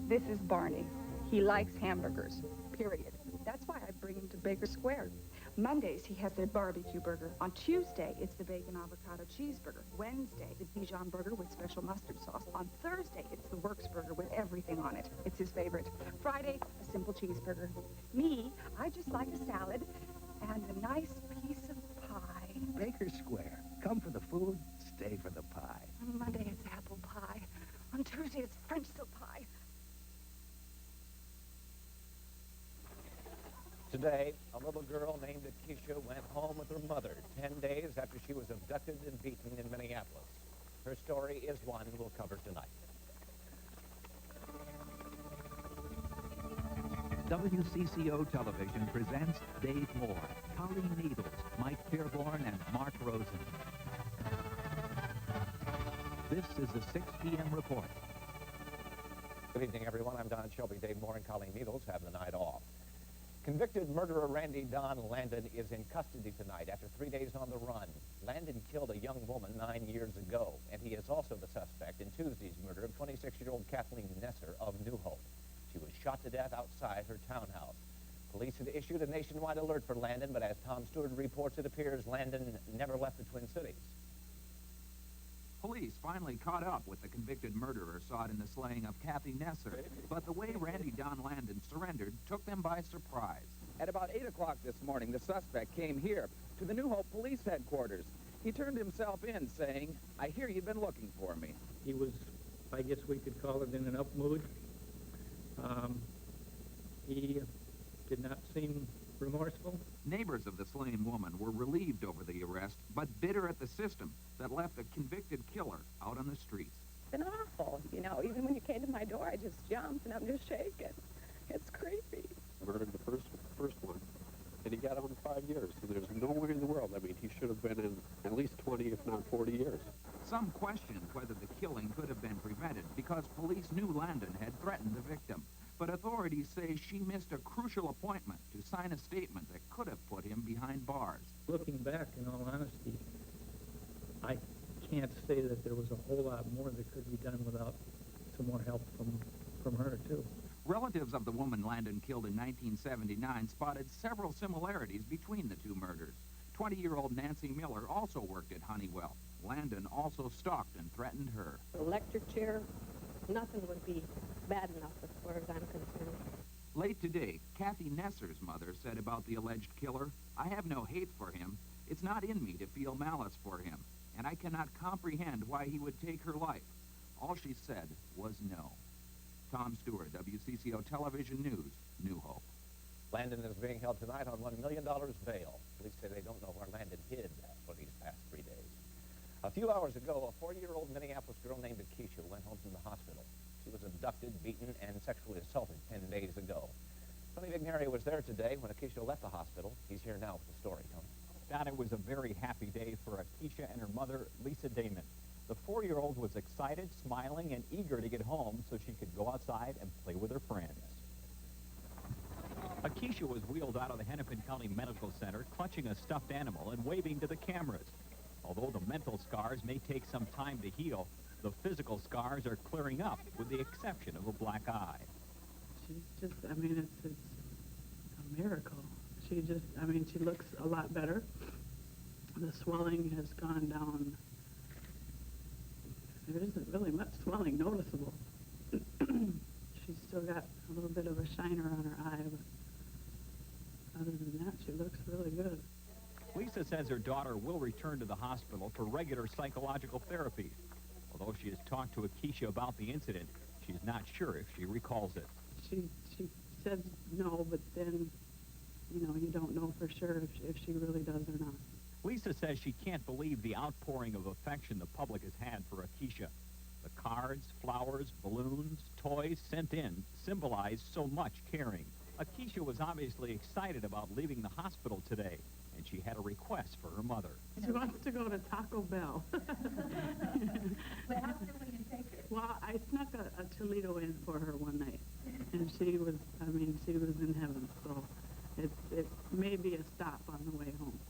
This is Barney. He likes hamburgers, period. That's why I bring him to Baker Square. Mondays, he has the barbecue burger. On Tuesday, it's the bacon avocado cheeseburger. Wednesday, the Dijon burger with special mustard sauce. On Thursday, it's the Works burger with everything on it. It's his favorite. Friday, a simple cheeseburger. Me, I just like a salad and a nice piece of pie. Baker Square. Come for the food, stay for the pie. On Monday, it's apple pie. On Tuesday, it's French silk pie. Today, a little girl named Akeisha went home with her mother 10 days after she was abducted and beaten in Minneapolis. Her story is one we'll cover tonight. WCCO Television presents Dave Moore, Colleen Needles, Mike Fairborn, and Mark Rosen. This is the 6 p.m. report. Good evening, everyone. I'm Don Shelby. Dave Moore and Colleen Needles have the night off. Convicted murderer Randy Don Landon is in custody tonight after 3 days on the run. Landon killed a young woman 9 years ago, and he is also the suspect in Tuesday's murder of 26-year-old Kathleen Nesser of New Hope. She was shot to death outside her townhouse. Police had issued a nationwide alert for Landon, but as Tom Stewart reports, it appears Landon never left the Twin Cities. Police finally caught up with the convicted murderer sought in the slaying of Kathy Nesser, but the way Randy Don Landon surrendered took them by surprise. At about 8 o'clock this morning, the suspect came here to the New Hope Police Headquarters. He turned himself in, saying, "I hear you've been looking for me." He was, I guess we could call it, in an up mood. He did not seem remorseful. Neighbors of the slain woman were relieved over the arrest, but bitter at the system that left a convicted killer out on the streets. It's been awful, you know. Even when you came to my door, I just jumped and I'm just shaking. It's creepy. Murdered the first one, and he got on 5 years. So there's no way in the world. I mean, he should have been in at least 20, if not 40 years. Some questioned whether the killing could have been prevented because police knew Landon had threatened the victim. But authorities say she missed a crucial appointment to sign a statement that could have put him behind bars. Looking back, in all honesty, I can't say that there was a whole lot more that could be done without some more help from her, too. Relatives of the woman Landon killed in 1979 spotted several similarities between the two murders. 20-year-old Nancy Miller also worked at Honeywell. Landon also stalked and threatened her. The electric chair, nothing would be bad enough as far as I'm concerned. Late today, Kathy Nesser's mother said about the alleged killer, "I have no hate for him. It's not in me to feel malice for him, and I cannot comprehend why he would take her life." All she said was no. Tom Stewart, WCCO Television News, New Hope. Landon is being held tonight on $1 million bail. Police say they don't know where Landon hid for these past 3 days. A few hours ago, a 40-year-old Minneapolis girl named Akeisha went home from the hospital. She was abducted, beaten, and sexually assaulted 10 days ago. Tony Vigneri was there today when Akeisha left the hospital. He's here now with the story, Tony. Don, it was a very happy day for Akeisha and her mother, Lisa Damon. The 4-year-old was excited, smiling, and eager to get home so she could go outside and play with her friends. Akeisha was wheeled out of the Hennepin County Medical Center, clutching a stuffed animal and waving to the cameras. Although the mental scars may take some time to heal, the physical scars are clearing up, with the exception of a black eye. She's just, I mean, it's a miracle. She just, I mean, she looks a lot better. The swelling has gone down. There isn't really much swelling noticeable. She's still got a little bit of a shiner on her eye, but other than that, she looks really good. Lisa says her daughter will return to the hospital for regular psychological therapy. Although she has talked to Akeisha about the incident, she's not sure if she recalls it. She says no, but then, you know, you don't know for sure if she really does or not. Lisa says she can't believe the outpouring of affection the public has had for Akeisha. The cards, flowers, balloons, toys sent in symbolize so much caring. Akeisha was obviously excited about leaving the hospital today, and she had a request for her mother. She wants to go to Taco Bell. But how soon will you take her? Well, I snuck a Toledo in for her one night, and she was, I mean, she was in heaven, so it may be a stop on the way home.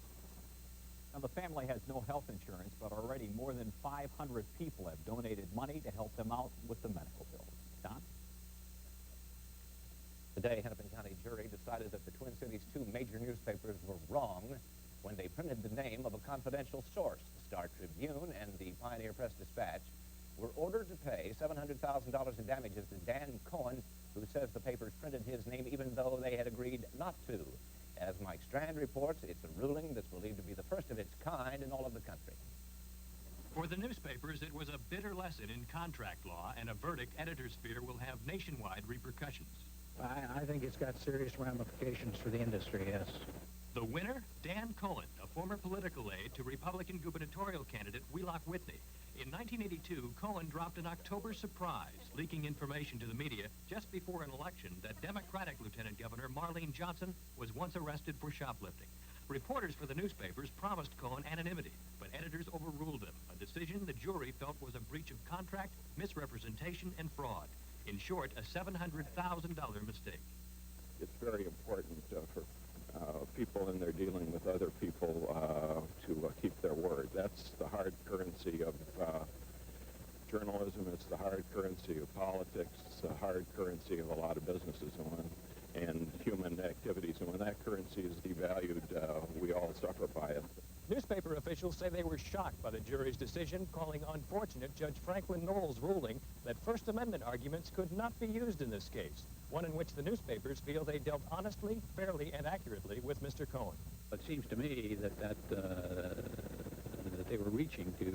Now, the family has no health insurance, but already more than 500 people have donated money to help them out with the medical bills. Don? Today, Hennepin County jury decided that the Twin Cities' two major newspapers were wrong when they printed the name of a confidential source. The Star Tribune and the Pioneer Press Dispatch were ordered to pay $700,000 in damages to Dan Cohen, who says the papers printed his name even though they had agreed not to. As Mike Strand reports, it's a ruling that's believed to be the first of its kind in all of the country. For the newspapers, it was a bitter lesson in contract law, and a verdict editors fear will have nationwide repercussions. I think it's got serious ramifications for the industry, yes. The winner, Dan Cohen, a former political aide to Republican gubernatorial candidate Wheelock Whitney. In 1982, Cohen dropped an October surprise, leaking information to the media just before an election that Democratic Lieutenant Governor Marlene Johnson was once arrested for shoplifting. Reporters for the newspapers promised Cohen anonymity, but editors overruled them, a decision the jury felt was a breach of contract, misrepresentation, and fraud. In short, a $700,000 mistake. It's very important for people in their dealing with other people to keep their word. That's the hard currency of journalism. It's the hard currency of politics. It's the hard currency of a lot of businesses and human activities. And when that currency is devalued, we all suffer by it. Newspaper officials say they were shocked by the jury's decision, calling unfortunate Judge Franklin Knowles' ruling that First Amendment arguments could not be used in this case, one in which the newspapers feel they dealt honestly, fairly, and accurately with Mr. Cohen. It seems to me that they were reaching to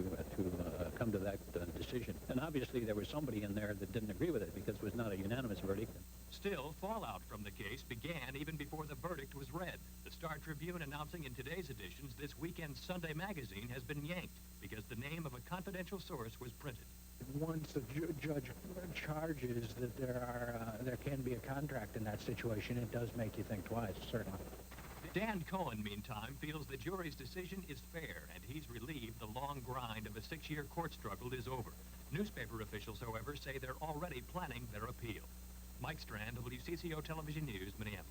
come to that decision. And obviously there was somebody in there that didn't agree with it because it was not a unanimous verdict. Still, fallout from the case began even before the verdict was read. The Star Tribune announcing in today's editions this weekend's Sunday magazine has been yanked because the name of a confidential source was printed. Once the judge charges that there can be a contract in that situation, it does make you think twice, certainly. Dan Cohen, meantime, feels the jury's decision is fair, and he's relieved the long grind of a 6-year court struggle is over. Newspaper officials, however, say they're already planning their appeal. Mike Strand, WCCO Television News, Minneapolis.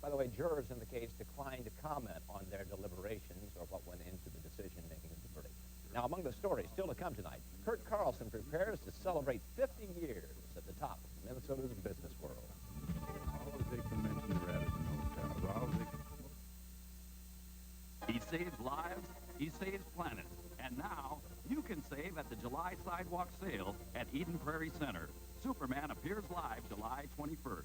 By the way, jurors in the case declined to comment on their deliberations or what went into the decision-making of the verdict. Now, among the stories still to come tonight, Kurt Carlson prepares to celebrate 50 years at the top of Minnesota's business world. Always they can mention the Radisson Hotel. Always He saves lives, he saves planets. And now, you can save at the July Sidewalk Sale at Eden Prairie Center. Superman appears live July 21st.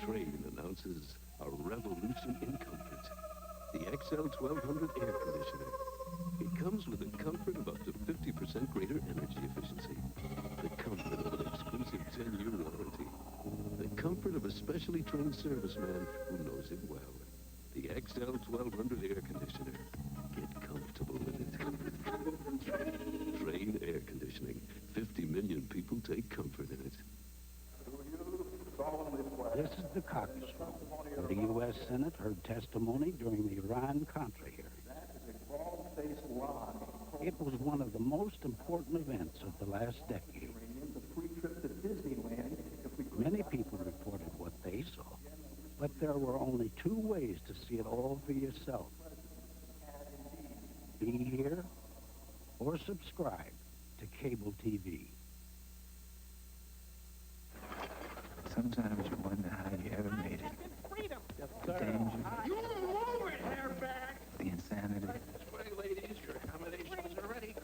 Train announces a revolution in comfort. The XL 1200 air conditioner. It comes with the comfort of up to 50% greater energy efficiency. The comfort of an exclusive 10-year warranty. The comfort of a specially trained serviceman who knows it well. The XL 1200 air conditioner. Get comfortable with it. Train air conditioning. 50 million people take comfort in it. This is the caucus room, where the U.S. Senate heard testimony during the Iran-Contra hearing. It was one of the most important events of the last decade. Many people reported what they saw, but there were only 2 ways to see it all for yourself. Be here or subscribe to cable TV. Sometimes you wonder how you ever made it. The danger, You move it, hairback! the insanity, Ladies, your accommodations are ready.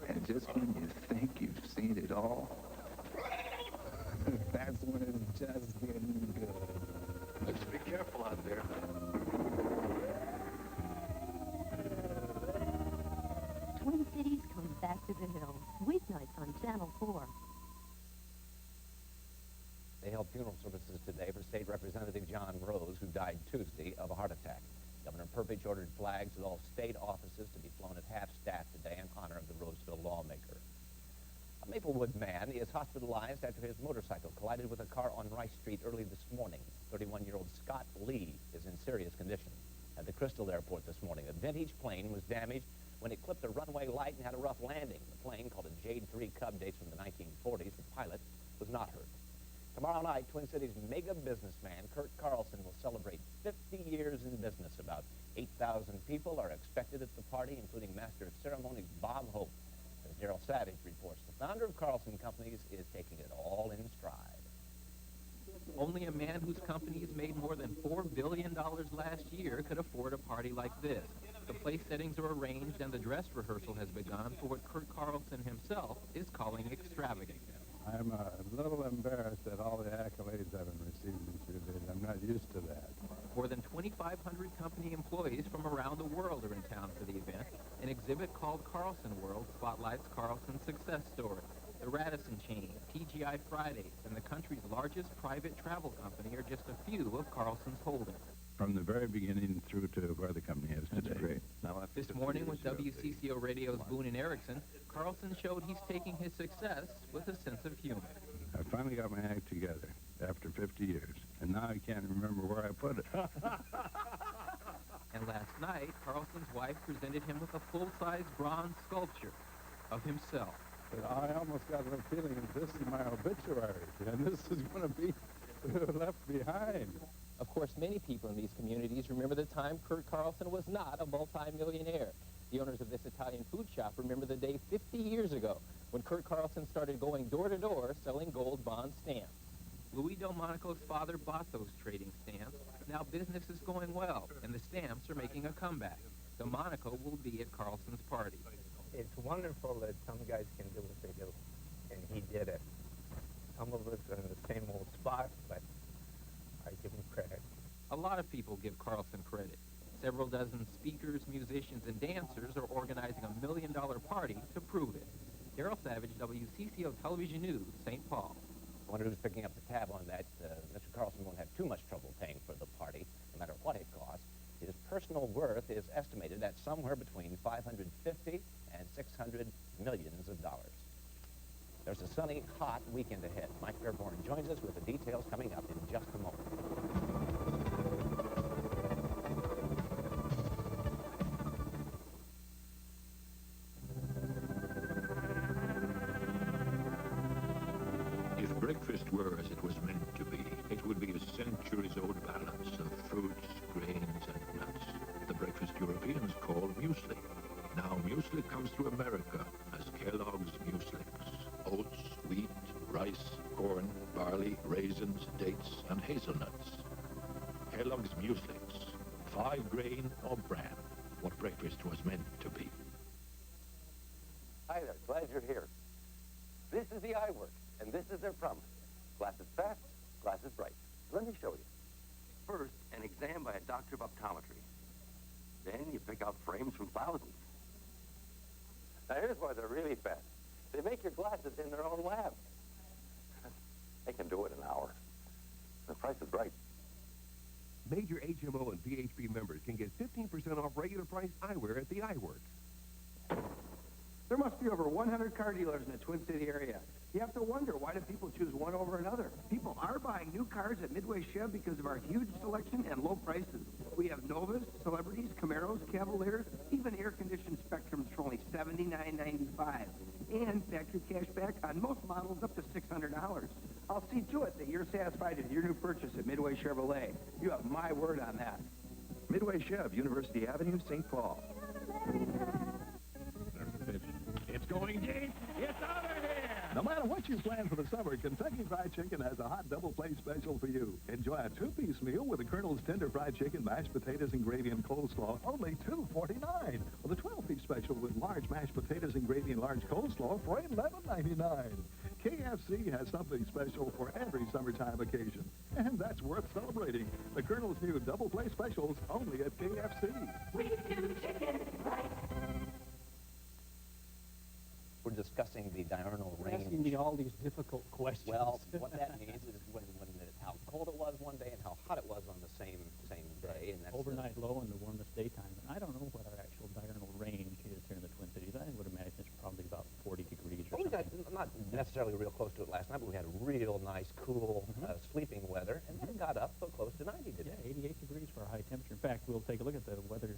and just when you think you've seen it all, that's when it's just getting good. Let's be careful out there. Twin Cities comes back to the hills. Weeknights on Channel 4. They held funeral services today for State Representative John Rose, who died Tuesday of a heart attack. Governor Perpich ordered flags at all state offices to be flown at half-staff today in honor of the Roseville lawmaker. A Maplewood man is hospitalized after his motorcycle collided with a car on Rice Street early this morning. 31-year-old Scott Lee is in serious condition. At the Crystal Airport this morning, a vintage plane was damaged when it clipped a runway light and had a rough landing. The plane, called a Jade 3 Cub, dates from the 1940s. The pilot was not hurt. Tomorrow night, Twin Cities mega businessman Kurt Carlson will celebrate 50 years in business. About 8,000 people are expected at the party, including Master of Ceremonies Bob Hope. As Daryl Savage reports, the founder of Carlson Companies is taking it all in stride. Only a man whose companies made more than $4 billion last year could afford a party like this. The place settings are arranged and the dress rehearsal has begun for what Kurt Carlson himself is calling extravagant. I'm a little embarrassed at all the accolades I've been receiving these few days. I'm not used to that. More than 2,500 company employees from around the world are in town for the event. An exhibit called Carlson World spotlights Carlson's success story. The Radisson chain, TGI Fridays, and the country's largest private travel company are just a few of Carlson's holdings. From the very beginning through to where the company is today. That's great. Now, This morning with WCCO Radio's Boone and Erickson, Carlson showed he's taking his success with a sense of humor. I finally got my act together after 50 years, and now I can't remember where I put it. And last night, Carlson's wife presented him with a full-size bronze sculpture of himself. But I almost got the feeling that this is my obituary, and this is going to be left behind. Of course, many people in these communities remember the time Kurt Carlson was not a multi-millionaire. The owners of this Italian food shop remember the day 50 years ago when Kurt Carlson started going door to door selling gold bond stamps. Louis Delmonico's father bought those trading stamps. Now business is going well, and the stamps are making a comeback. Delmonico will be at Carlson's party. It's wonderful that some guys can do what they do, and he did it. Some of us are in the same old spot, but I give him credit. A lot of people give Carlson credit. Several dozen speakers, musicians, and dancers are organizing $1 million party to prove it. Daryl Savage, WCCO Television News, St. Paul. I wonder who's picking up the tab on that. Mr. Carlson won't have too much trouble paying for the party, no matter what it costs. His personal worth is estimated at somewhere between $550 and $600 million. There's a sunny, hot weekend ahead. Mike Fairborn joins us with the details coming up in just a moment. If breakfast were as it was meant to be, it would be a centuries-old balance of fruits, grains, and nuts. The breakfast Europeans call muesli. Now muesli comes to America as Kellogg's Mueslix. Oats, wheat, rice, corn, barley, raisins, dates, and hazelnuts. Kellogg's Mueslix. 5-grain or bran. What breakfast was meant to be. Hi there, glad you're here. This is the iWorks, and this is their promise. Glasses fast, glasses bright. Let me show you. First, an exam by a doctor of optometry. Then you pick out frames from thousands. Now here's why they're really fast. They make your glasses in their own lab. They can do it in an hour. The price is right. Major HMO and PHP members can get 15% off regular price eyewear at the iWorks. There must be over 100 car dealers in the Twin City area. You have to wonder, why do people choose one over another? People are buying new cars at Midway Chev because of our huge selection and low prices. We have Novas, Celebrities, Camaros, Cavaliers, even air-conditioned Spectrums for only $79.95. And factory cash back on most models up to $600. I'll see to it that you're satisfied with your new purchase at Midway Chevrolet. You have my word on that. Midway Chev, University Avenue, St. Paul. It's going deep. It's out of here. No matter what you plan for the summer, Kentucky Fried Chicken has a hot double plate special for you. Enjoy a 2-piece meal with the Colonel's tender fried chicken, mashed potatoes and gravy and coleslaw, only $2.49. Or the 12-piece special with large mashed potatoes and gravy and large coleslaw for $11.99. KFC has something special for every summertime occasion, and that's worth celebrating. The Colonel's new double plate specials only at KFC. We do chicken right. We're discussing the diurnal range. Asking me all these difficult questions. Well, what that means is how cold it was one day and how hot it was on the same day. And that's overnight low and the warmest daytime. And I don't know what our actual diurnal range is here in the Twin Cities. I would imagine it's probably about 40 degrees or we got something. not necessarily real close to it last night, but we had real nice, cool sleeping weather, and then it got up so close to 90 today. Yeah, 88 degrees for a high temperature. In fact, we'll take a look at the weather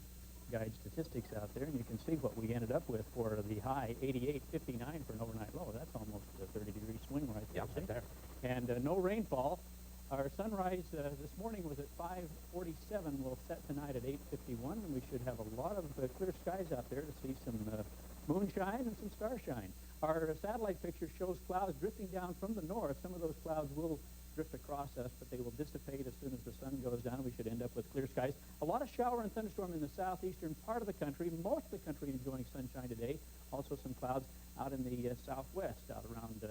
guide statistics out there, and you can see what we ended up with for the high, 88.59 for an overnight low. That's almost a 30-degree swing right there. Yeah, right there. And no rainfall. Our sunrise this morning was at 5:47. We'll set tonight at 8:51, and we should have a lot of clear skies out there to see some moonshine and some starshine. Our satellite picture shows clouds drifting down from the north. Some of those clouds will drift across us, but they will dissipate as soon as the sun goes down. We should end up with clear skies. A lot of shower and thunderstorm in the southeastern part of the country. Most of the country enjoying sunshine today. Also some clouds out in the southwest, out around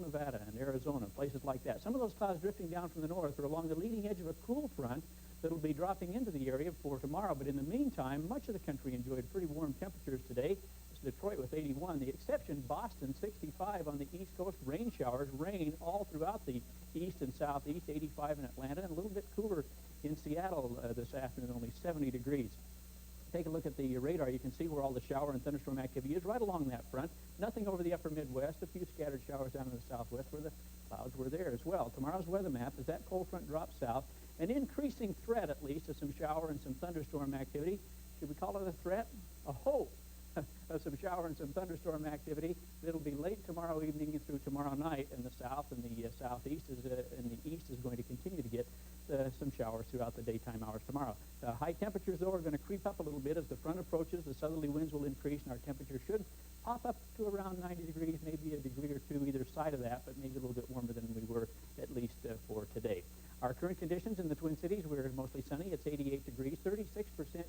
Nevada and Arizona, places like that. Some of those clouds drifting down from the north are along the leading edge of a cool front that'll be dropping into the area for tomorrow. But in the meantime, much of the country enjoyed pretty warm temperatures today. It's Detroit with 81. The exception, Boston, 65 on the east coast. Rain showers, rain all throughout the east and southeast, 85 in Atlanta, and a little bit cooler in Seattle this afternoon, only 70 degrees. Take a look at the radar. You can see where all the shower and thunderstorm activity is right along that front. Nothing over the upper Midwest, a few scattered showers down in the southwest where the clouds were there as well. Tomorrow's weather map, as that cold front drops south, an increasing threat at least of some shower and some thunderstorm activity. Should we call it a threat? A hope of some shower and some thunderstorm activity. It'll be late tomorrow evening through tomorrow night in the south, and the southeast and the east is going to continue to get some showers throughout the daytime hours tomorrow. High temperatures, though, are going to creep up a little bit as the front approaches. The southerly winds will increase, and our temperature should pop up to around 90 degrees, maybe a degree or two either side of that, but maybe a little bit warmer than we were at least for today. Our current conditions in the Twin Cities, we're mostly sunny. It's 88 degrees, 36%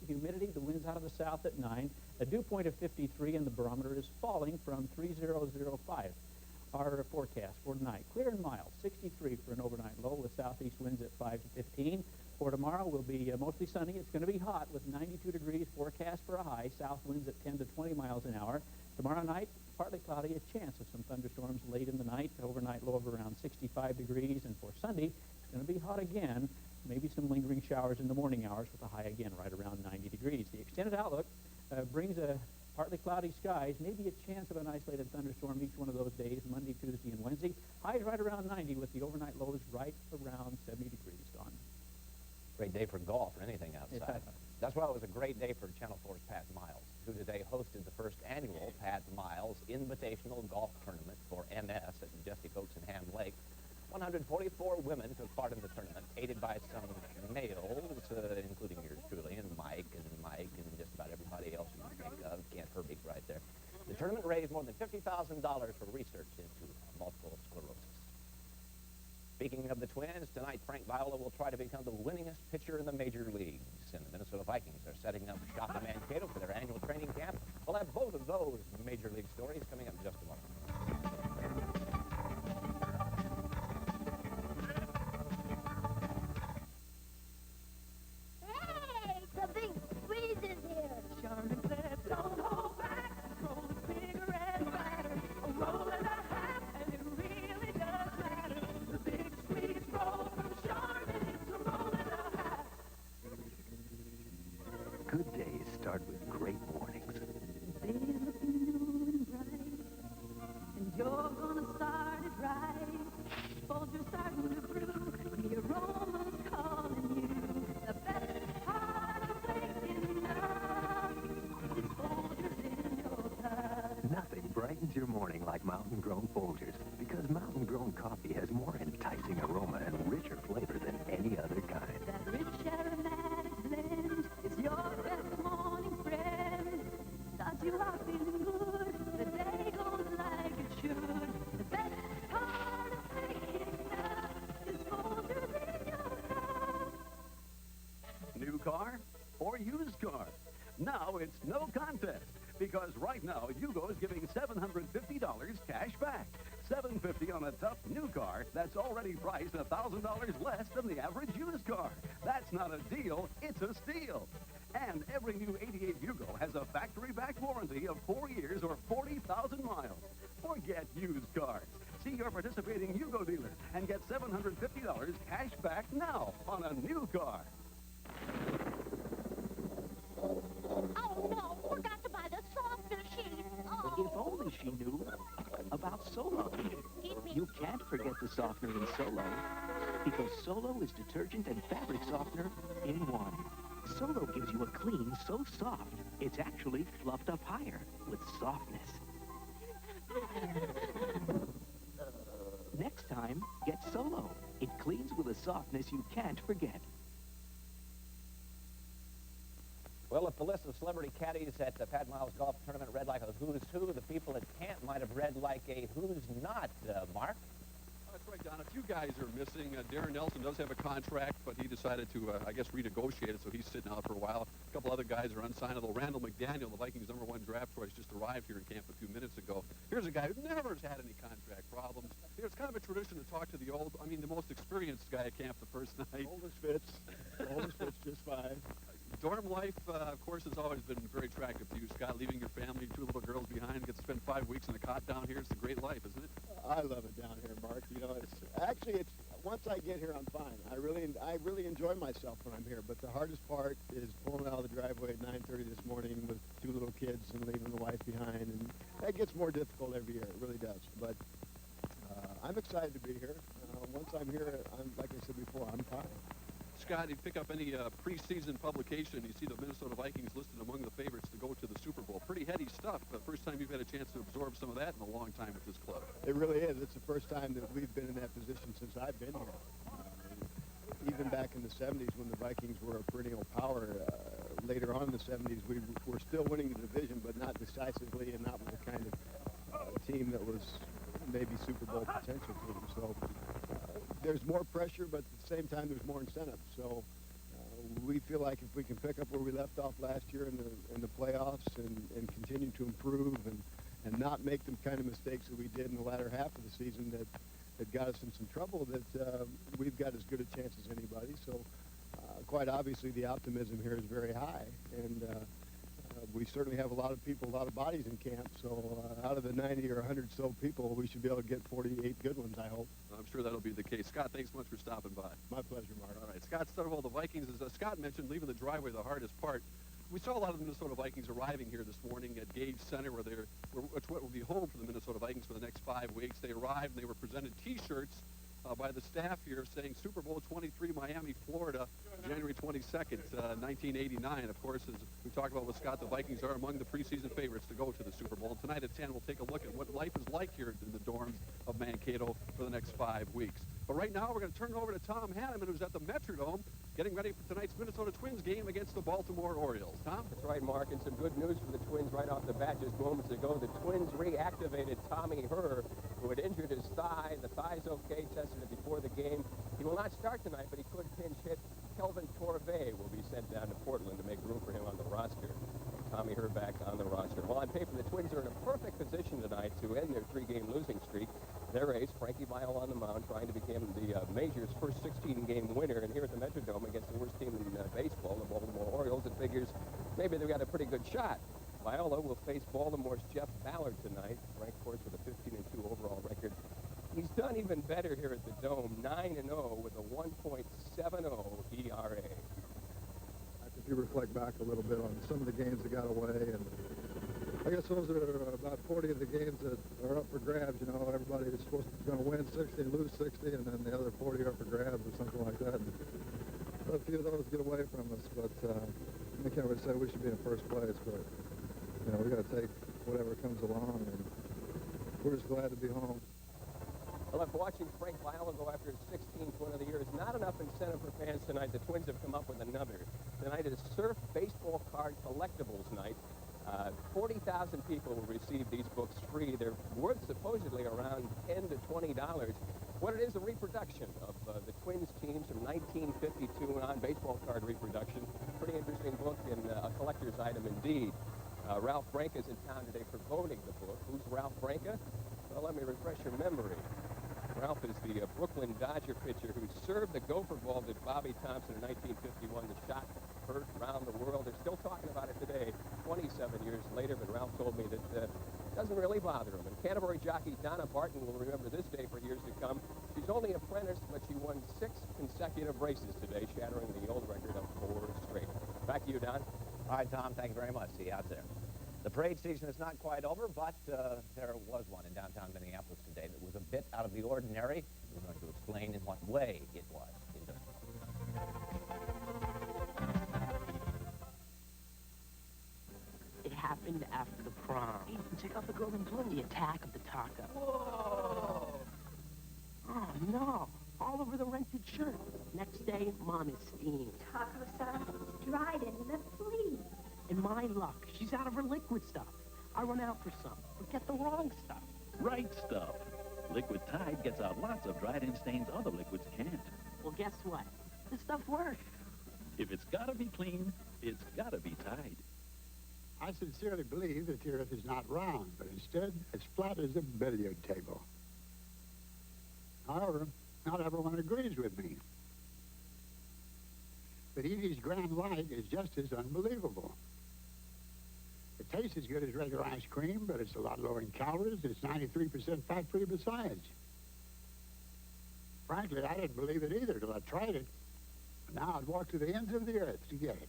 humidity. The wind's out of the south at 9. A dew point of 53, and the barometer is falling from 3005. Our forecast for tonight, clear and mild, 63 for an overnight low with southeast winds at 5 to 15. For tomorrow, will be mostly sunny. It's going to be hot with 92 degrees forecast for a high. South winds at 10 to 20 miles an hour. Tomorrow night, partly cloudy, a chance of some thunderstorms late in the night. Overnight low of around 65 degrees. And for Sunday, it's going to be hot again. Maybe some lingering showers in the morning hours with a high again right around 90 degrees. The extended outlook brings a partly cloudy skies, maybe a chance of an isolated thunderstorm each one of those days, Monday, Tuesday, and Wednesday. Highs right around 90 with the overnight lows right around 70 degrees, Don. Great day for golf or anything outside. That's why it was a great day for Channel 4's Pat Miles, who today hosted the first annual Pat Miles Invitational Golf Tournament for MS at Majestic Oaks and Ham Lake. 144 women took part in the tournament, aided by some males, including yours truly, and Mike, and just about everybody else you can think of. Kent Herbig right there. The tournament raised more than $50,000 for research into multiple sclerosis. Speaking of the Twins, tonight Frank Viola will try to become the winningest pitcher in the major leagues. And the Minnesota Vikings are setting up shop in Mankato for their annual training camp. We'll have both of those major league stories coming up in just a moment. Good days start with great mornings. The day's looking new and bright, and you're gonna start it right. Folgers starting to brew, the aroma's calling you. The best part of waking up is Folgers in your cup. Nothing brightens your morning like Mountain Grown Folgers, because Mountain Grown coffee has more enticing aroma and richer flavor than any other kind. That rich aromatic blend is your best morning friend. Starts you out feeling good, the day goes like it should. The best part of waking up is Folgers in your cup. New car or used car? Now it's no contest, because right now Yugo's giving $750 cash back. $750 on a tough new car that's already priced $1,000 less than the average used car. That's not a deal, it's a steal. And every new 88 Yugo has a factory-back warranty of 4 years or 40,000 miles. Forget used cars. See your participating Yugo dealer and get $750 cash back now on a new car. Oh, no, forgot to buy the softener sheet. Oh. If only she knew about Solo. You can't forget the softener in Solo, because Solo is detergent and fabric softener in one. Solo gives you a clean so soft, it's actually fluffed up higher with softness. Next time, get Solo. It cleans with a softness you can't forget. Well, if the list of celebrity caddies at the Pat Miles Golf Tournament read like a who's who. The people at camp might have read like a who's not, Mark. That's right, Don. A few guys are missing. Darren Nelson does have a contract, but he decided to, I guess, renegotiate it, so he's sitting out for a while. A couple other guys are unsignable. Randall McDaniel, the Vikings' #1 draft choice, just arrived here in camp a few minutes ago. Here's a guy who never has had any contract problems. It's kind of a tradition to talk to the most experienced guy at camp the first night. Oldest fits. Oldest fits just fine. Dorm life, of course, has always been very attractive to you, Scott. Leaving your family, 2 little girls behind, get to spend 5 weeks in a cot down here. It's a great life, isn't it? I love it down here, Mark. You know, it's once I get here, I'm fine. I really enjoy myself when I'm here. But the hardest part is pulling out of the driveway at 9:30 this morning with 2 little kids and leaving the wife behind, and that gets more difficult every year. It really does. But I'm excited to be here. Once I'm here, like I said before, I'm fine. Scott, you pick up any preseason publication, you see the Minnesota Vikings listed among the favorites to go to the Super Bowl. Pretty heady stuff. First time you've had a chance to absorb some of that in a long time with this club. It really is. It's the first time that we've been in that position since I've been here. Even back in the 70s when the Vikings were a perennial power, later on in the 70s, we were still winning the division, but not decisively and not with the kind of team that was maybe Super Bowl potential team. So there's more pressure, but at the same time, there's more incentive. So we feel like if we can pick up where we left off last year in the playoffs and continue to improve and not make the kind of mistakes that we did in the latter half of the season that got us in some trouble, that we've got as good a chance as anybody. So quite obviously, the optimism here is very high. And we certainly have a lot of people, a lot of bodies in camp. So out of the 90 or 100 so people, we should be able to get 48 good ones, I hope. I'm sure that'll be the case. Scott, thanks so much for stopping by. My pleasure, Mark. All right, Scott Stutterwell, the Vikings, as Scott mentioned, leaving the driveway the hardest part. We saw a lot of the Minnesota Vikings arriving here this morning at Gage Center, which will be home for the Minnesota Vikings for the next 5 weeks. They arrived and they were presented T-shirts by the staff here saying Super Bowl 23, Miami, Florida, January 22nd, 1989. Of course, as we talked about with Scott, the Vikings are among the preseason favorites to go to the Super Bowl. And tonight at 10, we'll take a look at what life is like here in the dorms of Mankato for the next 5 weeks. But right now, we're going to turn it over to Tom Hanneman, who's at the Metrodome, getting ready for tonight's Minnesota Twins game against the Baltimore Orioles. Tom? That's right, Mark, and some good news for the Twins right off the bat just moments ago. The Twins reactivated Tommy Herr, who had injured his thigh. The thigh's okay, tested it before the game. He will not start tonight, but he could pinch hit. Kelvin Torvey will be sent down to Portland to make room for him on the roster. Tommy Herr back on the roster. Well, on paper, the Twins are in a perfect position tonight to end their 3-game losing streak. Their ace, Frankie Vile, on the mound, trying to become the Major's first 16-game winner. And here at the Metrodome against the worst team in baseball, the Baltimore Orioles, it figures maybe they've got a pretty good shot. Viola will face Baltimore's Jeff Ballard tonight. Frank, of course, with a 15-2 overall record. He's done even better here at the Dome, 9-0 with a 1.70 ERA. If you reflect back a little bit on some of the games that got away, and I guess those are about 40 of the games that are up for grabs. You know, everybody is going to win 60 and lose 60, and then the other 40 are up for grabs or something like that. And a few of those get away from us, but I can't really say we should be in first place, but you know, we got to take whatever comes along, and we're just glad to be home. Well, after watching Frank Viola go after his 16th win of the year is not enough incentive for fans tonight. The Twins have come up with another. Tonight is Surf Baseball Card Collectibles Night. 40,000 people will receive these books free. They're worth supposedly around $10 to $20. What it is, a reproduction of the Twins teams from 1952 on, baseball card reproduction. Pretty interesting book and a collector's item indeed. Ralph Branca's in town today promoting the book. Who's Ralph Branca? Well, let me refresh your memory. Ralph is the Brooklyn Dodger pitcher who served the gopher ball to Bobby Thompson in 1951. The shot heard around the world. They're still talking about it today, 27 years later, but Ralph told me that it doesn't really bother him. And Canterbury jockey Donna Barton will remember this day for years to come. She's only apprenticed, but she won 6 consecutive races today, shattering the old record of 4 straight. Back to you, Don. All right, Tom, thank you very much. See you out there. The parade season is not quite over, but there was one in downtown Minneapolis today that was a bit out of the ordinary. We're going to explain in what way it was. It happened after the prom. Hey, check out the girl in blue, the attack of the taco. Whoa! Oh, no. All over the rented shirt. Next day, Mom is steamed. Taco sauce dried in the fleece. And my luck. She's out of her liquid stuff. I run out for some, but get the wrong stuff. Right stuff. Liquid Tide gets out lots of dried-in stains other liquids can't. Well, guess what? This stuff works. If it's gotta be clean, it's gotta be Tide. I sincerely believe that the Earth is not round, but instead as flat as a billiard table. However, not everyone agrees with me. But Evie's grand light is just as unbelievable. It tastes as good as regular ice cream, but it's a lot lower in calories. It's 93% fat-free besides. Frankly, I didn't believe it either till I tried it. Now I'd walk to the ends of the earth to get it.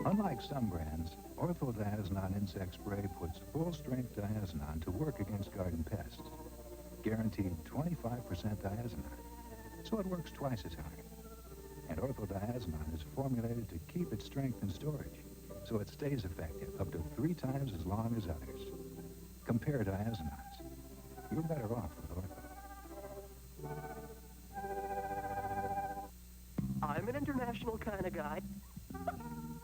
Unlike some brands, orthodiazonon insect spray puts full-strength diazonon to work against garden pests. Guaranteed 25% diazonon, so it works twice as hard. And orthodiazonon is formulated to keep its strength in storage, so it stays effective up to 3 times as long as others. Compare diazonons. You're better off with Ortho. I'm an international kind of guy.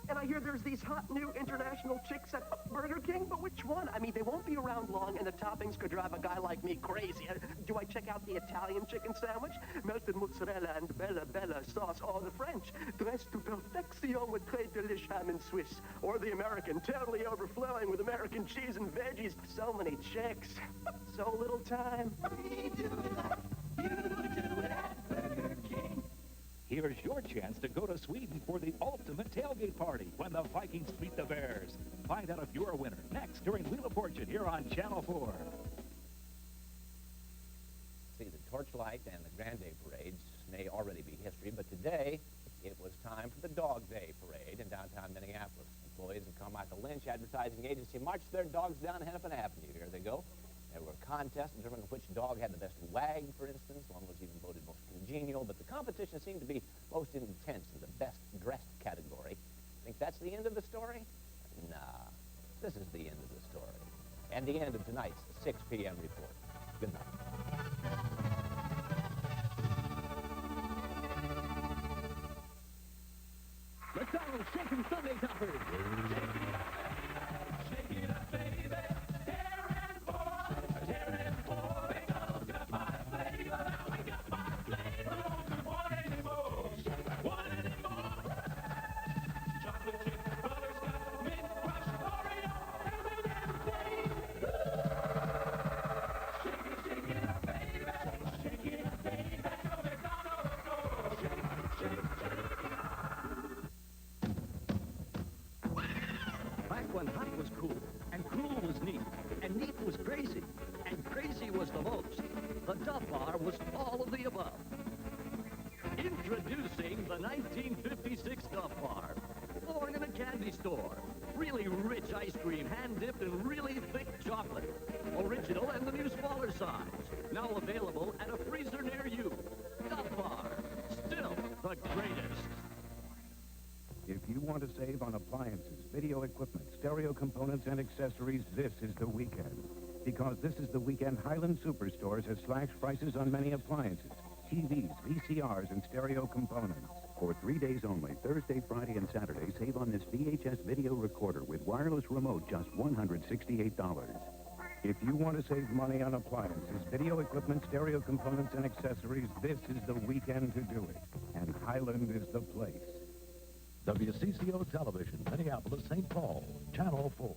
And I hear there's these hot new international chicks at Burger King, but which one? I mean, they won't be around long, and the toppings could drive a guy like me crazy. Do I check out the Italian chicken sandwich? Melted mozzarella and bella sauce, or the French, dressed to perfection with très delish ham and Swiss, or the American, totally overflowing with American cheese and veggies. So many chicks, so little time. We do it like you do it at Burger King. Here's your chance to go to Sweden for the ultimate tailgate party when the Vikings beat the Bears. Find out if you're a winner next during Wheel of Fortune here on Channel 4. See, the Torchlight and the Grand Day parades may already be history, but today it was time for the Dog Day parade in downtown Minneapolis. Employees of Carmichael Lynch Advertising Agency marched their dogs down Hennepin Avenue. Here they go. There were contests to determine which dog had the best wag, for instance. One was even voted most congenial, but the competition seemed to be most intense in the best dressed category. Think that's the end of the story? Nah, this is the end of the story. And the end of tonight's 6 p.m. report. Good night. McDonald's Shakin' Sunday Toppers. Shake it up, baby. Back when hot was cool, and cool was neat, and neat was crazy, and crazy was the most, the Duff Bar was all of the above. Introducing the 1956 Duff Bar. Born in a candy store. Really rich ice cream, hand-dipped in really thick chocolate. Original and the new smaller size. Now available at a freezer near you. Duff Bar. Still the greatest. If you want to save on appliances, video equipment, stereo components, and accessories, this is the weekend. Because this is the weekend Highland Superstores has slashed prices on many appliances, TVs, VCRs, and stereo components. For 3 days only, Thursday, Friday, and Saturday, save on this VHS video recorder with wireless remote, just $168. If you want to save money on appliances, video equipment, stereo components, and accessories, this is the weekend to do it. And Highland is the place. WCCO Television, Minneapolis, St. Paul, Channel 4.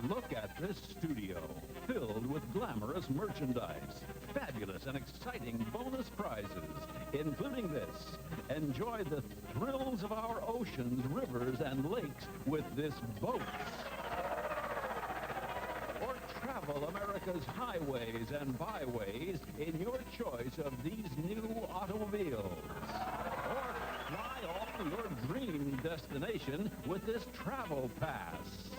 Look at this studio, filled with glamorous merchandise, fabulous and exciting bonus prizes, including this. Enjoy the thrills of our oceans, rivers, and lakes with this boat. Or travel America's highways and byways in your choice of these new automobiles. Or fly off to your dream destination with this travel pass.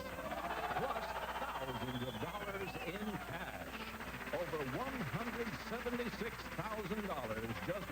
Plus thousands of dollars in cash. Over $176,000 just